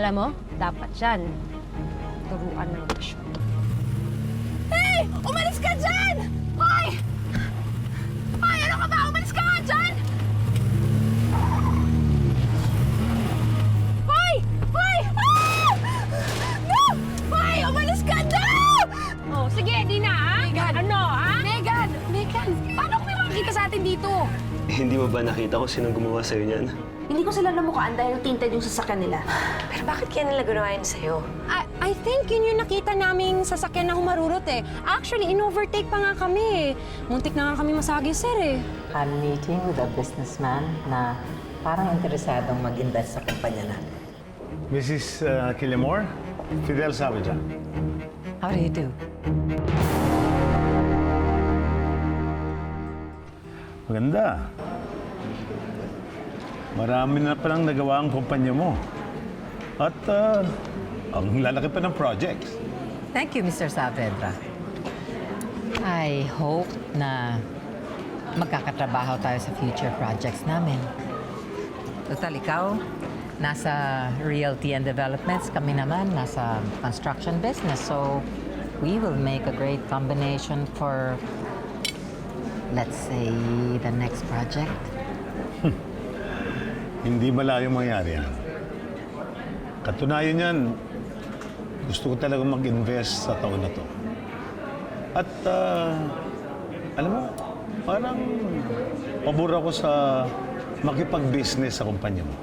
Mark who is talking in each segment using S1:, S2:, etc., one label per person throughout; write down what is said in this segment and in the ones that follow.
S1: Alam mo, dapat yan. Turuan ng leksyon.
S2: Hey! Umalis ka dyan! Hoy! Hoy, ano ka ba? Umalis ka nga dyan! Hoy! Hoy! Ah! No! Hoy! Umalis ka dyan!
S1: Oh, sige, di na, ha?
S2: Megan!
S1: Ano, ha?
S2: Megan! Megan! Paano kung may makikita sa atin dito?
S3: Hindi mo ba nakita kung sinong gumawa sa'yo niyan?
S4: Hindi ko sila namukaan dahil tinted yung sasakyan nila.
S2: Pero bakit kaya nila ginawa yun sa'yo?
S1: I think yun yung nakita naming sasakyan na humarurot eh. Actually, in-overtake pa nga kami eh. Muntik na nga kami masagi, sir eh.
S5: I'm meeting with a businessman na parang interesadong mag-invest sa kumpanya natin.
S6: Mrs. Killamore, Fidel Sabajan.
S5: How do you do?
S6: Maganda. Marami na palang nagawa ang kumpanya mo. At ang lalaki pa ng projects.
S5: Thank you, Mr. Saavedra. I hope na magkakatrabaho tayo sa future projects namin. Total, ikaw, nasa realty and developments. Kami naman, nasa construction business. So, we will make a great combination for, let's say, the next project.
S6: Hindi malayong mangyari yan. Katunayan yan, gusto ko talaga mag-invest sa taon na to. At, alam mo, parang pabor ako sa makipag-business sa kumpanya mo.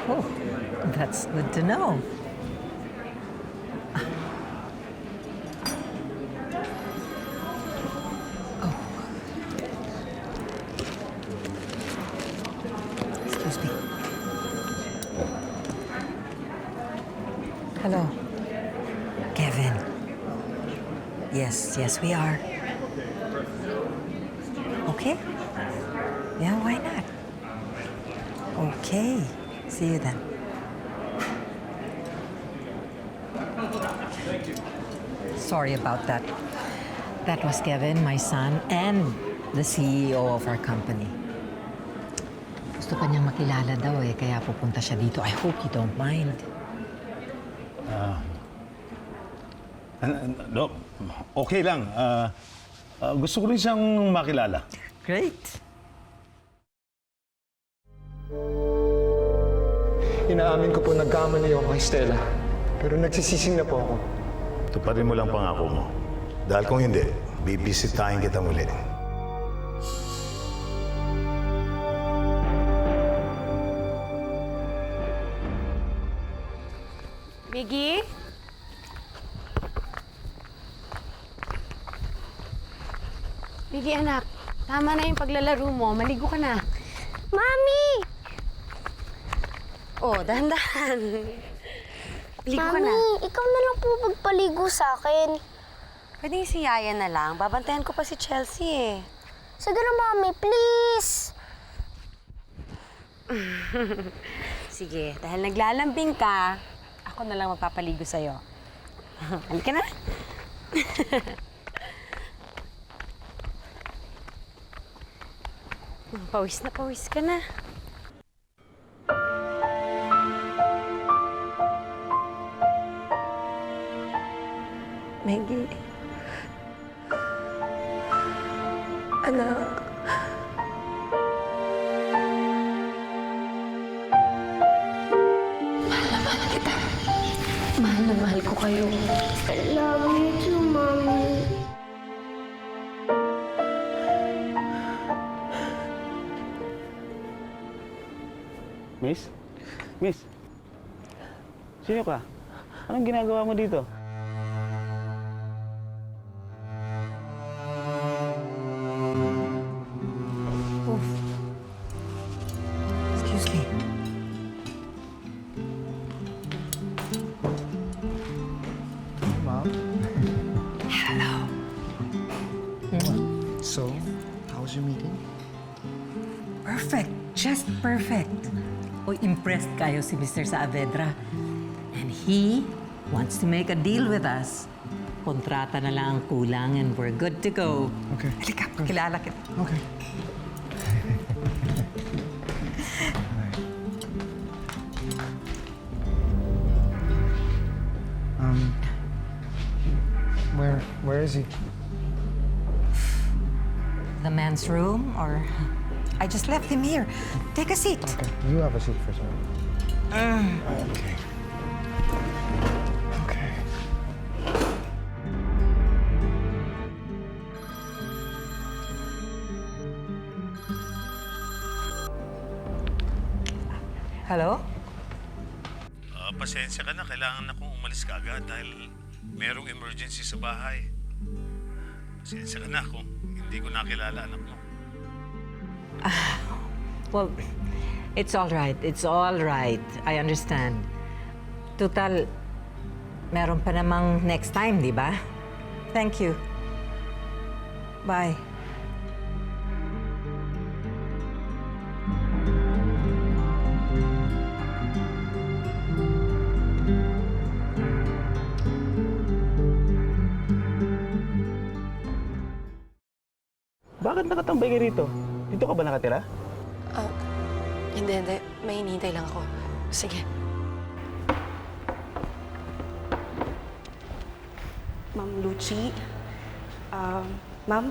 S5: Oh, that's good to know. Excuse me. Hello. Kevin. Yes, we are. Okay? Yeah, why not? Okay. See you then. Sorry about that. That was Kevin, my son, and the CEO of our company. Gusto pa niyang makilala daw eh, kaya pupunta siya dito. I hope you don't mind.
S6: No, okay lang. Gusto ko rin siyang makilala.
S5: Great.
S7: Inaamin ko po nagkamali ako kay Stella. Pero nagsisising na po ako.
S6: Tuparin mo lang pangako mo. Dahil kung hindi, bibisitahin kita muli.
S1: Miggy? Miggy, anak. Tama na yung paglalaro mo. Maligo ka na.
S8: Mami!
S1: Oh, dahan-dahan. Ligo ka na.
S8: Mami, ikaw na lang po magpaligo sa akin.
S4: Pwede si Yaya na lang. Babantayan ko pa si Chelsea eh.
S8: Sige na, Mami, please.
S4: Sige, dahil naglalambing ka, ako na lang magpapaligo sa'yo. Halika na. Pawis ka na.
S2: Maggie. Anak.
S8: Mahal na mahal ko kayo. I love you too, Mami.
S3: Miss? Miss? Sino ka? Anong ginagawa mo dito?
S5: Excuse me.
S7: Ma'am?
S5: Hello.
S7: So, how was your meeting?
S5: Perfect. Just perfect. O impressed kayo si Mr. Saavedra. And he wants to make a deal with us. Kontrata na lang ang kulang and we're good to go.
S7: Okay.
S5: Halika, kilala kita.
S7: Okay. Where is he?
S5: The men's room, or I just left him here. Take a seat.
S7: Okay, you have a seat first. Okay. Okay.
S5: Hello?
S6: Pasensya ka na. Kailangan akong umalis ka agad dahil merong emergency sa bahay. Pasensya ka na kung hindi ko nakilala anak mo.
S5: Well, it's all right. It's all right. I understand. Total, meron pa namang next time, di ba? Thank you. Bye.
S3: Bakit nakatambay ka rito? Dito ka ba nakatira?
S2: Hindi. May hinihintay lang ako. Sige.
S9: Ma'am Lucy, ma'am,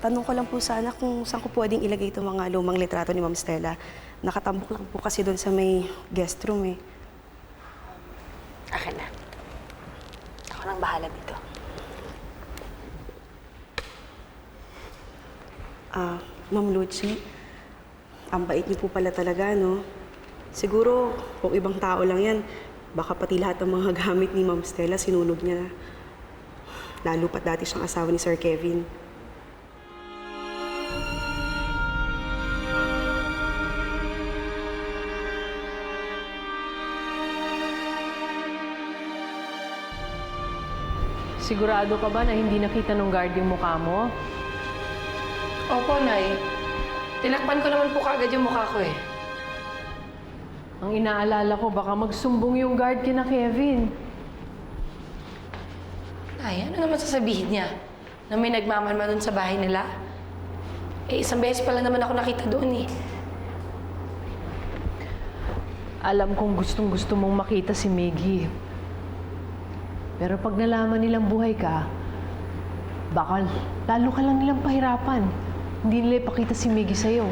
S9: tanong ko lang po sana kung saan ko pwedeng ilagay itong mga lumang litrato ni Ma'am Stella. Nakatambok lang po kasi doon sa may guest room eh.
S2: Akin na. Ako nang bahala dito.
S9: Ma'am Lucy, ang bait niyo po pala talaga, no? Siguro, kung ibang tao lang yan, baka pati lahat ng mga gamit ni Ma'am Stella sinunog niya. Lalo pat dati siyang asawa ni Sir Kevin.
S10: Sigurado ka ba na hindi nakita ng guard yung mukha mo?
S2: Opo, Nay. Tinakpan ko naman po kaagad yung mukha ko eh.
S10: Ang inaalala ko, baka magsumbong yung guard kina Kevin.
S2: Nay, ano naman sasabihin niya? Na may nagmamalma doon sa bahay nila? Eh, isang beses pa lang naman ako nakita doon eh.
S10: Alam kong gustong-gusto mong makita si Miggy. Pero pag nalaman nilang buhay ka, baka lalo ka lang nilang pahirapan. Hindi nila ipakita si Miggy sa'yo.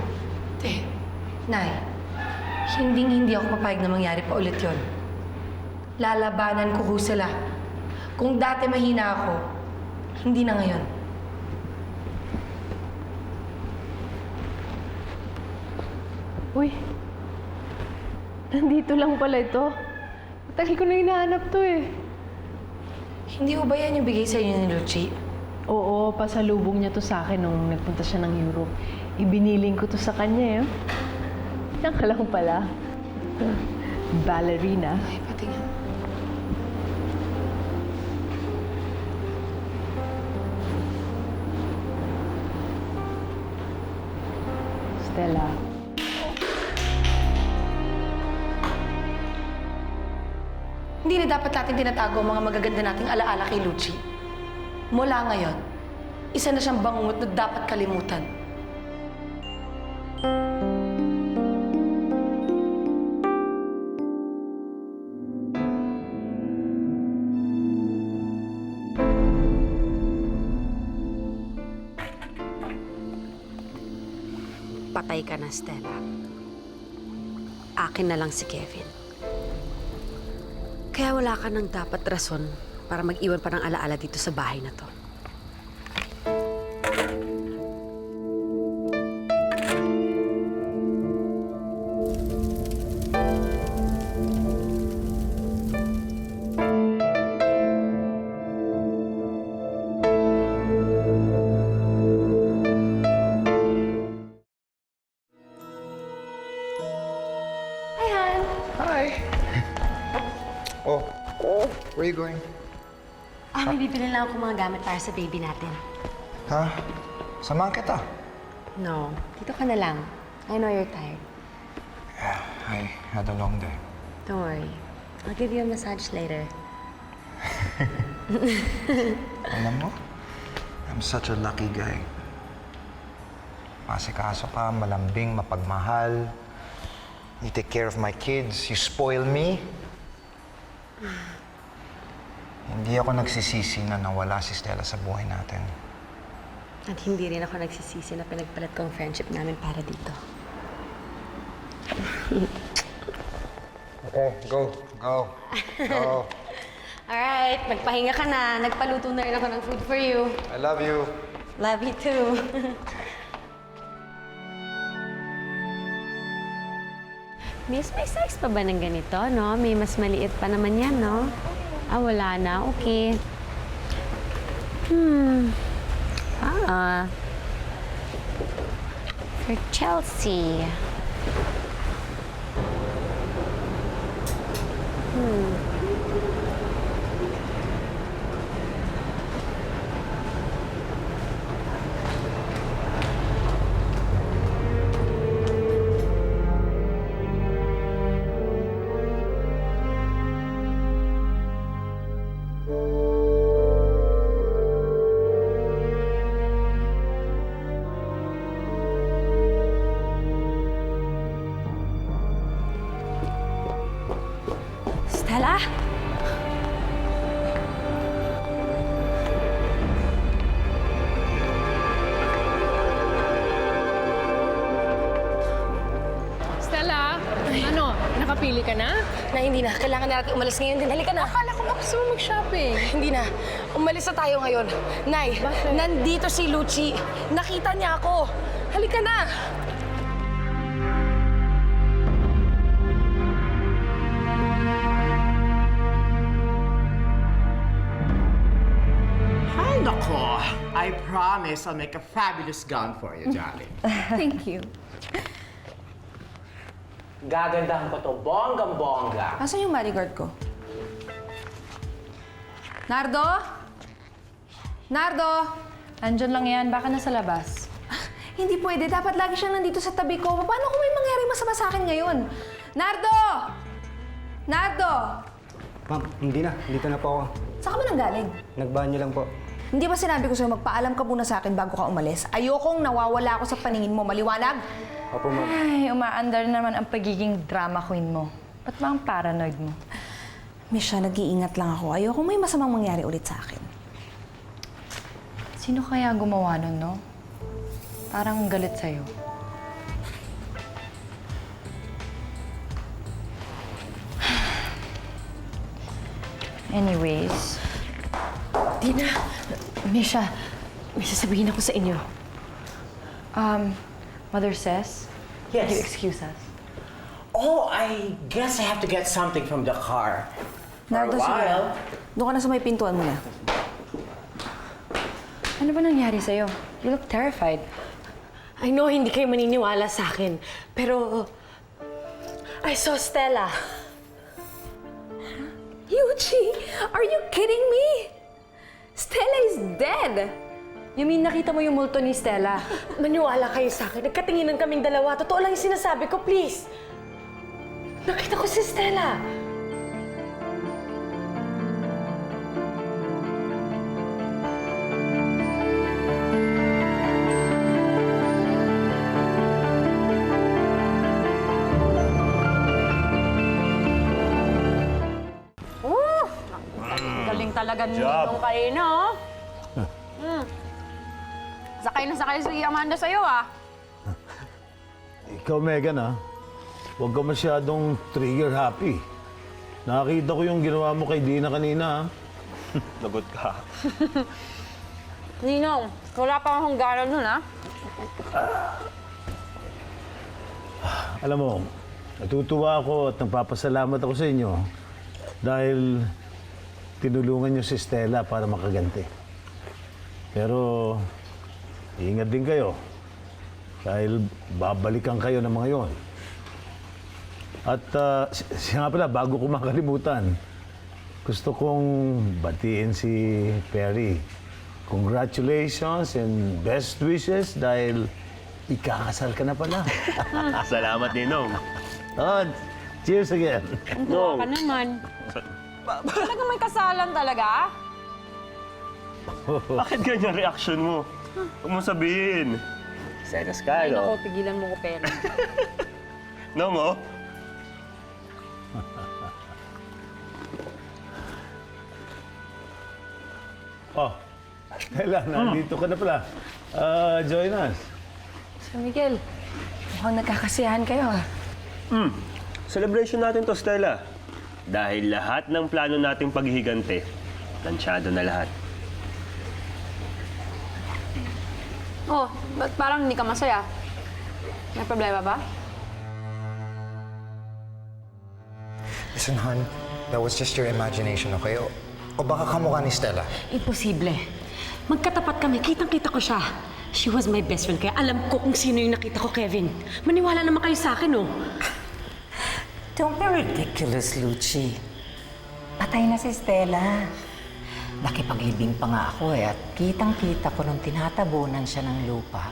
S2: Nay, hindi ako papayag na mangyari pa ulit yon. Lalabanan ko sila. Kung dati mahina ako, hindi na ngayon.
S10: Uy, nandito lang pala ito. Matagal ko na hinahanap to eh.
S2: Hindi ko ba yan yung bigay sa inyo ni Lucy?
S10: Oo, pasalubong niya to sa akin nung nagpunta siya ng Europe. Ibiniling ko to sa kanya eh. Yan ka lang pala. Ballerina.
S2: Ay, pati nga.
S10: Stella.
S2: Hindi na dapat natin tinatago ang mga magaganda nating alaala kay Lucy. Mula ngayon, isa na siyang bangungot na dapat kalimutan.
S4: Patay ka na, Stella. Akin na lang si Kevin. Kaya wala ka nang dapat rason para mag-iwan pa ng alaala dito sa bahay na to.
S7: Hi! Oh, where are you going?
S4: May bibili lang ako mga gamit para sa baby natin.
S7: Ha? Samahan kita.
S4: No, dito ka na lang. I know you're tired.
S7: Yeah, I had a long day.
S4: Don't worry. I'll give you a massage later.
S7: Alam mo, I'm such a lucky guy. Masikaso ka, malambing, mapagmahal. You take care of my kids. You spoil me. Hindi ako nagsisisi na nawala si Stella sa buhay natin.
S4: At hindi rin ako nagsisisi na pinagpalit ko ang friendship namin para dito.
S7: Okay, go.
S4: Alright, magpahinga ka na. Nagpaluto na rin ako ng food for you.
S7: I love you.
S4: Love you too. Miss, may size pa ba ng ganito, no? May mas maliit pa naman yan, no? Ah, wala na. Okay. For Chelsea. Stella?
S10: Stella, ano? Nakapili ka na?
S2: Na hindi na. Kailangan na natin umalis ngayon din. Halika na.
S10: Akala ko gusto mo mag-shopping.
S2: Hindi na. Umalis na tayo ngayon. Nay,
S10: Bakit?
S2: nandito si Lucci. Nakita niya ako. Halika na.
S11: Ay, nako. I promise I'll make a fabulous gown for you, darling.
S1: Thank you.
S11: Gagandahan ko to. Bonggang-bongga.
S1: Asan yung bodyguard ko? Nardo? Nardo? Andyan lang yan. Baka nasa labas. Hindi pwede. Dapat lagi siyang nandito sa tabi ko. Paano kung may mangyari masama sa akin ngayon? Nardo! Nardo!
S7: Ma'am, hindi na. Dito na po ako.
S1: Saan ka ba nanggaling?
S7: Nagbanyo lang po.
S1: Hindi ba sinabi ko sa'yo magpaalam ka muna sa akin bago ka umalis? Ayokong nawawala ako sa paningin mo. Maliwanag?
S7: Opo, ma'am.
S1: Ay, umaandar naman ang pagiging drama queen mo. Ba't ba ang paranoid mo? Misha, nag-iingat lang ako. Ayoko may masamang mangyari ulit sa akin. Sino kaya gumawa nun, no? Parang galit sa'yo. Anyways...
S2: Dina,
S1: Misha, may sasabihin ako sa inyo. Mother says,
S11: Yes.
S1: you excuse us.
S11: Oh, I guess I have to get something from the car. For a
S1: Nardo, sige.
S11: while.
S1: Doon ka na sa may pintuan mo na. Ano ba nangyari sa'yo? You look terrified.
S2: I know hindi kayo maniniwala sa akin, pero I saw Stella.
S1: Yuchi, are you kidding me? Stella is dead! You mean nakita mo yung multo ni Stella?
S2: Maniwala kayo sa akin. Nagkatinginan kaming dalawa. Totoo lang yung sinasabi ko, please. Nakita ko si Stella.
S1: Galing talaga
S6: Good job.
S1: nitong kayo, no? Sakay na sakay si Amanda sa'yo, ah.
S6: Ikaw, Megan, huwag ka masyadong trigger happy. Nakakita ko yung ginawa mo kay Dina kanina, Lagot ka.
S1: Ninong, wala pa akong hangganan nun, ah.
S6: Alam mo, natutuwa ako at nagpapasalamat ako sa inyo dahil tinulungan niyo si Stella para makaganti. Pero ingat din kayo dahil babalikan kayo ng mga yon. At siya nga pala, bago ko makalimutan, gusto kong batiin si Perry. Congratulations and best wishes dahil ikakasal ka na pala.
S3: Salamat, Ninong.
S6: Oh, cheers again.
S1: Ka naman. Talagang may kasalan talaga?
S3: Bakit ganyan reaction mo? Huwag mo sabihin. Segas ka,
S1: Ay,
S3: no?
S1: naku, pigilan mo ko, Perry.
S3: No mo?
S6: Oh, Stella, nandito ka na pala. Join us.
S2: Sir Miguel, mukhang nagkakasiyahan kayo ah.
S3: Celebration natin to, Stella. Dahil lahat ng plano nating paghihigante, plansyado na lahat.
S1: Oh, ba't parang hindi ka masaya? May problema ba?
S7: Listen, hon. That was just your imagination, okay? O baka kamukha ni Stella.
S4: Imposible. Magkatapat kami, kitang-kita ko siya. She was my best friend, kaya alam ko kung sino yung nakita ko, Kevin. Maniwala naman kayo sa akin, oh.
S5: Don't be ridiculous, Lucci. Patay na si Stella. Nakipaglibing pa nga ako at kitang-kita ko nung tinatabunan siya ng lupa.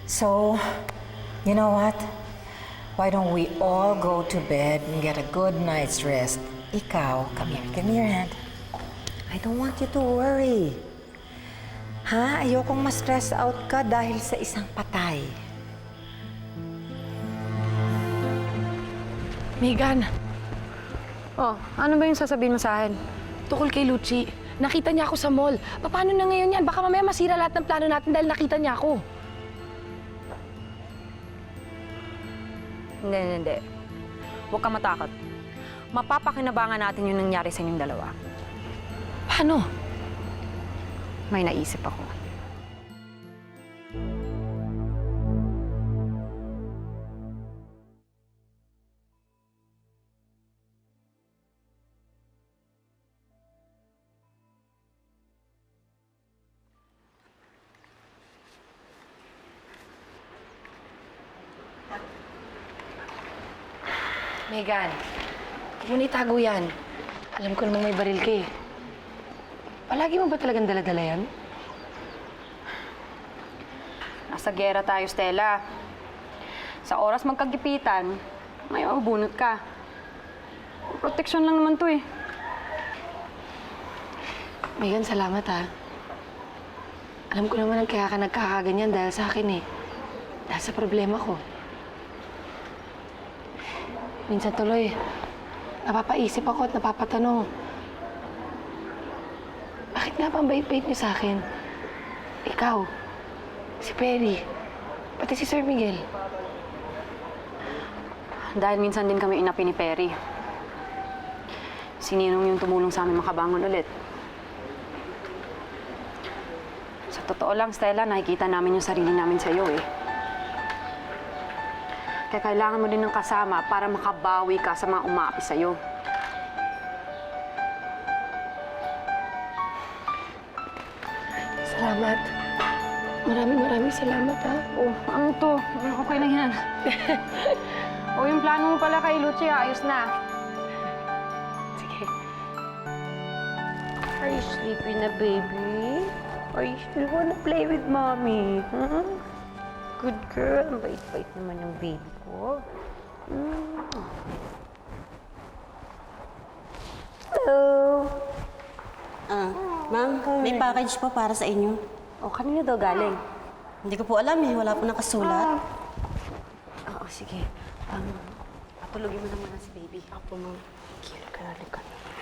S5: So, you know what? Why don't we all go to bed and get a good night's rest? Ikaw, come here, give me your hand. I don't want you to worry. Ha? Ayokong ma-stress out ka dahil sa isang patay.
S2: Megan,
S1: Oh, ano ba yung sasabihin mo sa akin?
S2: tukol kay Lucci. Nakita niya ako sa mall. Paano na ngayon yan? Baka mamaya masira lahat ng plano natin dahil nakita niya ako.
S4: Hindi. Huwag ka matakot. Mapapakinabangan natin yung nangyari sa inyong dalawa.
S2: Paano?
S4: May naisip ako.
S2: Megan, huwag mo na itago yan. Alam ko namang may baril ka eh. Palagi mo ba talagang dala-dala yan?
S4: Nasa gera tayo, Stella. Sa oras magkagipitan, may mabunot ka. Proteksyon lang naman to eh.
S2: Megan, salamat ha. Alam ko naman ang kaya ka nagkakaganyan dahil sa akin eh. Dahil sa problema ko. Minsan tuloy, napapaisip ako at napapatanong. Bakit nga ba ang bait-bait niyo sa akin? Ikaw, si Perry, pati si Sir Miguel.
S4: Dahil minsan din kami inapi ni Perry. Sininong yung tumulong sa amin makabangon ulit. Sa totoo lang, Stella, nakikita namin yung sarili namin sa iyo eh. Kaya kailangan mo din ng kasama para makabawi ka sa mga umaapi sa'yo.
S2: Salamat. Maraming salamat ha.
S1: Oh, ano to? Okay lang yan. Oh, yung plano mo pala kay Lucci, ayos na.
S2: Sige.
S4: Are you sleepy na, baby? Or you still wanna play with mommy? Huh? Good girl. Ang bait-bait naman yung baby ko. Hello.
S9: Ma'am, may package po para sa inyo.
S4: O, kanino daw galing?
S9: Hindi ko po alam eh, wala po nakasulat.
S4: Oo, sige. Patulogin mo naman si baby.
S9: Apo, ma'am.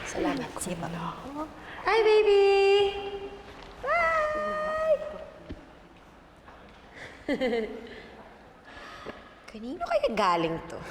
S4: Salamat.
S9: Sige pa.
S4: Hi, baby!
S5: Kanino kaya galing to?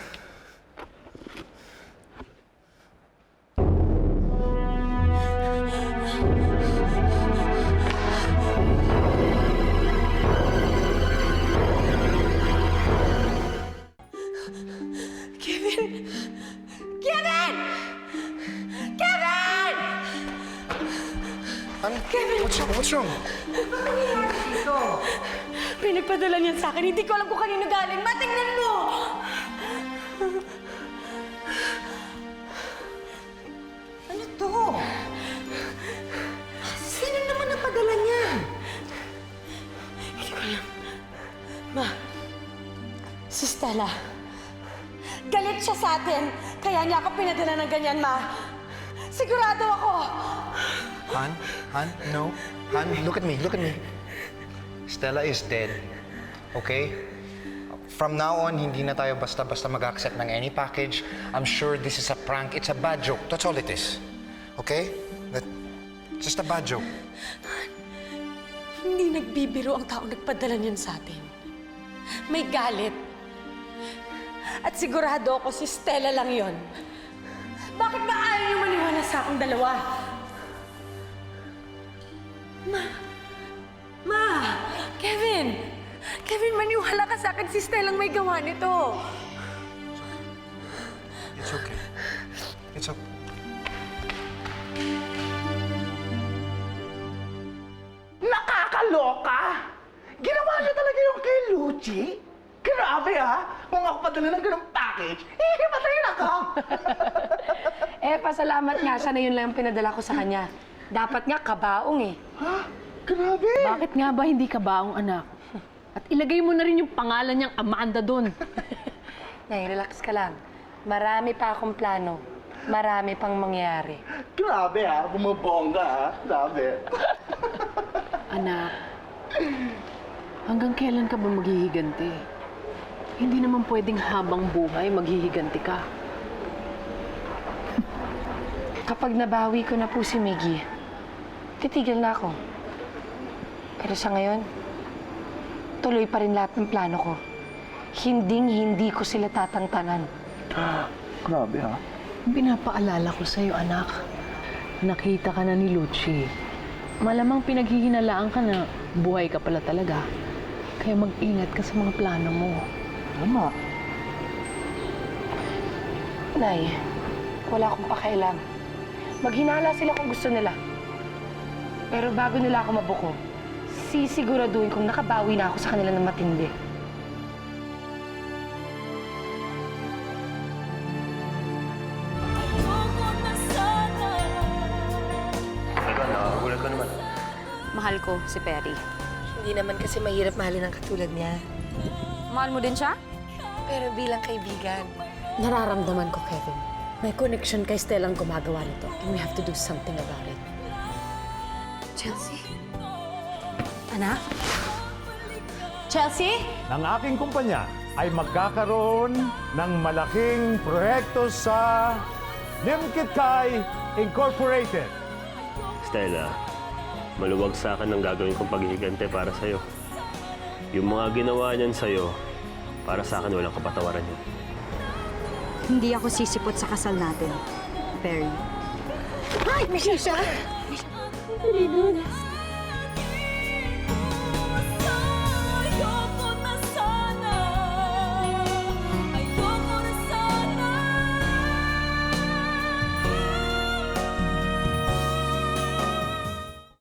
S7: What's wrong?
S4: Pinagpadala niyan sa akin. Hindi ko alam kung kanino galing. Matingnan mo!
S5: Ano to? Sino naman napadala niyan?
S4: Hindi ko alam. Ma, si Stella. Galit siya sa atin. Kaya niya ako pinadala ng ganyan, Ma. Sigurado ako.
S7: Han? No. Han, look at me. Stella is dead. Okay? From now on, hindi na tayo basta-basta mag-accept ng any package. I'm sure this is a prank. It's a bad joke. That's all it is. Okay? Just a bad joke.
S4: Hindi nagbibiro ang taong nagpadala niyan sa atin. May galit. At sigurado ako si Stella lang yon. Bakit ba ayaw niyo maniwala sa akong dalawa? Ma! Kevin! Kevin, maniwala ka sa akin. Si Stella ang may gawa nito.
S7: It's okay. It's okay.
S11: Nakakaloka! Ginawa niyo talaga yung kay Lucci? Grabe Kung ako padala ng ganung package, patayin ako!
S2: Pasalamat nga siya na yun lang ang pinadala ko sa kanya. Dapat nga kabaong eh.
S11: Grabe!
S10: Bakit nga ba hindi ka baong anak? At ilagay mo na rin yung pangalan niyang Amanda doon.
S2: Nay, relax ka lang. Marami pa akong plano. Marami pang mangyayari.
S11: Grabe bumabongga Grabe.
S10: Anak, hanggang kailan ka ba maghihiganti? Hindi naman pwedeng habang buhay maghihiganti ka.
S2: Kapag nabawi ko na po si Miggy, titigil na ako. Pero sa ngayon, tuloy pa rin lahat ng plano ko. Hindi ko sila tatangtanan.
S11: Grabe
S10: Pinapaalala ko sa'yo, anak. Nakita ka na ni Lucci. Malamang pinaghihinalaan ka na buhay ka pala talaga. Kaya mag-ingat ka sa mga plano mo.
S11: Tama.
S2: Nay, wala akong pakialam. Maghinala sila kung gusto nila. Pero bago nila ako mabuko, sisiguraduhin kong nakabawi na ako sa kanila ng matindi.
S3: Teka, nakagulat ka naman.
S1: Mahal ko si Perry.
S2: Hindi naman kasi mahirap mahalin ng katulad niya.
S1: Mahal mo din siya?
S2: Pero bilang kaibigan,
S4: Nararamdaman ko, Kevin. May connection kay Stella ang gumagawa nito. And we have to do something about it.
S1: Chelsea? Anak? Chelsea?
S6: Ng aking kumpanya ay magkakaroon ng malaking proyekto sa Limkit Kai Incorporated.
S3: Stella, maluwag sa akin ang gagawin kong paghihigante para sa'yo. Yung mga ginawa niyan sa'yo, para sa akin walang kapatawaran yun.
S9: Hindi ako sisipot sa kasal natin, Perry.
S4: Ay, Misha! Hindi,